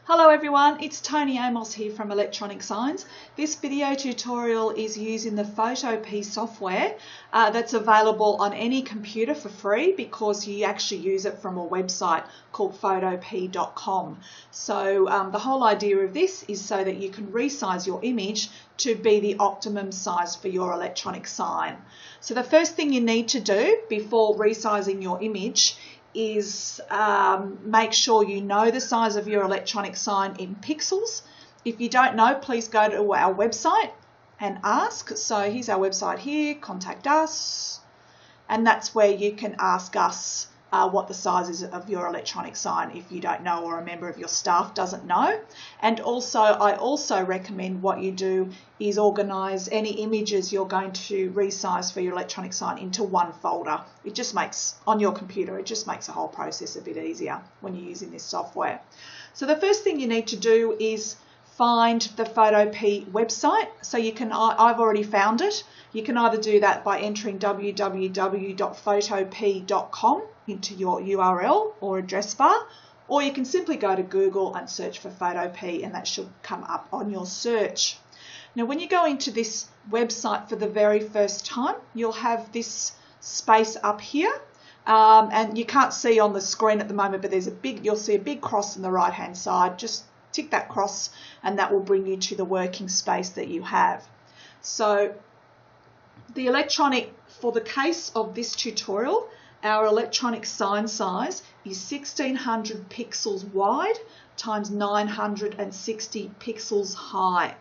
Hello everyone, it's Tony Amos here from Electronic Science. This video tutorial is using the Photopea software that's available on any computer for free because you actually use it from a website called photopea.com. So the whole idea of this is so that you can resize your image to be the optimum size for your electronic sign. So the first thing you need to do before resizing your image is make sure you know the size of your electronic sign in pixels. If you don't know, please go to our website and ask. So here's our website here, contact us, and that's where you can ask us what the size is of your electronic sign if you don't know or a member of your staff doesn't know. And also, I also recommend what you do is organise any images you're going to resize for your electronic sign into one folder. It just makes, on your computer, it just makes the whole process a bit easier when you're using this software. So the first thing you need to do is find the Photopea website. So you can, I've already found it. You can either do that by entering www.photopea.com into your URL or address bar, or you can simply go to Google and search for Photopea and that should come up on your search. Now when you go into this website for the very first time, you'll have this space up here. And you can't see on the screen at the moment, but there's a big, you'll see a big cross on the right hand side. Just tick that cross and that will bring you to the working space that you have. So the electronic, for the case of this tutorial, our electronic sign size is 1600 pixels wide times 960 pixels high.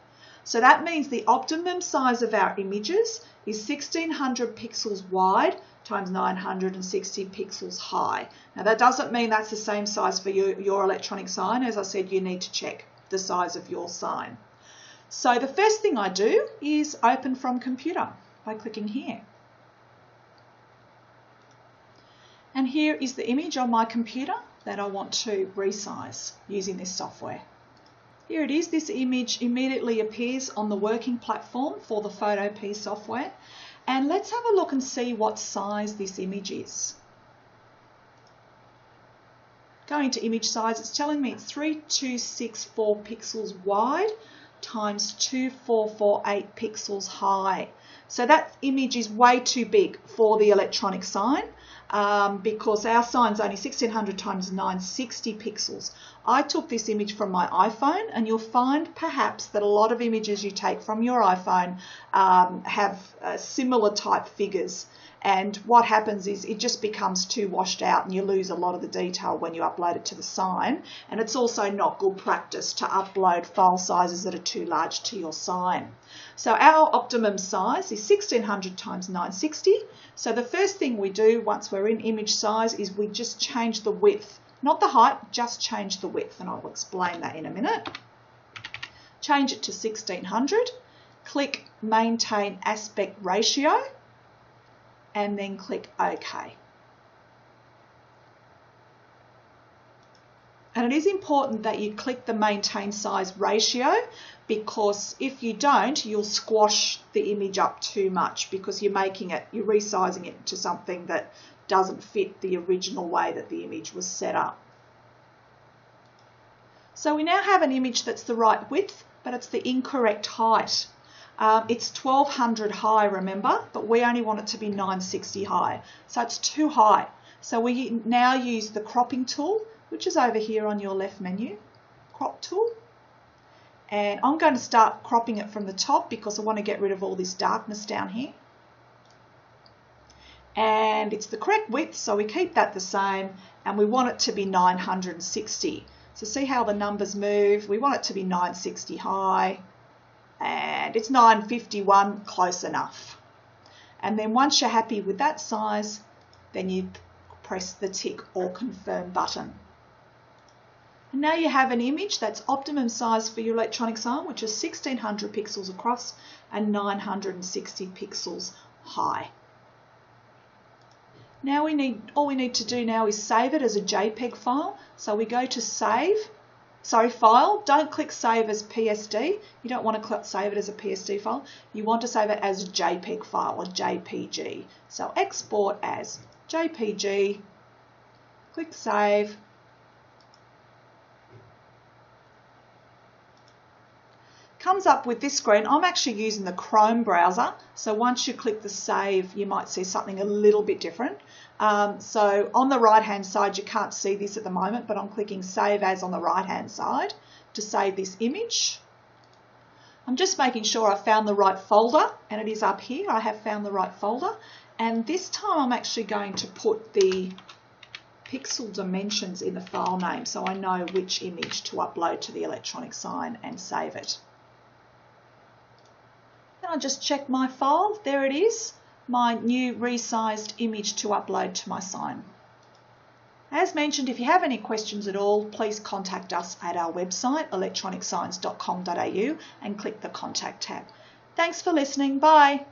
So that means the optimum size of our images is 1600 pixels wide times 960 pixels high. Now that doesn't mean that's the same size for your electronic sign. As I said, you need to check the size of your sign. So the first thing I do is open from computer by clicking here. And here is the image on my computer that I want to resize using this software. Here it is. This image immediately appears on the working platform for the Photopea software. And let's have a look and see what size this image is. Going to image size, it's telling me it's 3264 pixels wide times 2448 pixels high. So that image is way too big for the electronic sign because our sign's only 1600 times 960 pixels. I took this image from my iPhone, and you'll find perhaps that a lot of images you take from your iPhone have similar type figures. And what happens is it just becomes too washed out and you lose a lot of the detail when you upload it to the sign. And it's also not good practice to upload file sizes that are too large to your sign. So our optimum size is 1600 times 960. So the first thing we do once we're in image size is we just change the width, not the height, just change the width. And I'll explain that in a minute. Change it to 1600. Click Maintain Aspect Ratio, and then click OK. And it is important that you click the maintain size ratio, because if you don't, you'll squash the image up too much because you're resizing it to something that doesn't fit the original way that the image was set up. So we now have an image that's the right width, but it's the incorrect height. It's 1200 high, remember, but we only want it to be 960 high. So it's too high. So we now use the cropping tool, which is over here on your left menu, crop tool. And I'm going to start cropping it from the top because I want to get rid of all this darkness down here. And it's the correct width, so we keep that the same, and we want it to be 960. So see how the numbers move? We want it to be 960 high. And it's 951, close enough. And then once you're happy with that size, then you press the tick or confirm button. And now you have an image that's optimum size for your electronic sign, which is 1600 pixels across and 960 pixels high. Now all we need to do now is save it as a JPEG file. So we go to File, don't click Save as PSD. You don't want to save it as a PSD file. You want to save it as a JPEG file, or JPG. So export as JPG, click Save, comes up with this screen. I'm actually using the Chrome browser, so once you click the save, you might see something a little bit different. So on the right hand side, you can't see this at the moment, but I'm clicking save as on the right hand side to save this image. I'm just making sure I found the right folder, and it is up here. I have found the right folder, and this time I'm actually going to put the pixel dimensions in the file name so I know which image to upload to the electronic sign and save it. Then I'll just check my file. There it is, my new resized image to upload to my sign. As mentioned, if you have any questions at all, please contact us at our website electronicsigns.com.au and click the contact tab. Thanks for listening. Bye.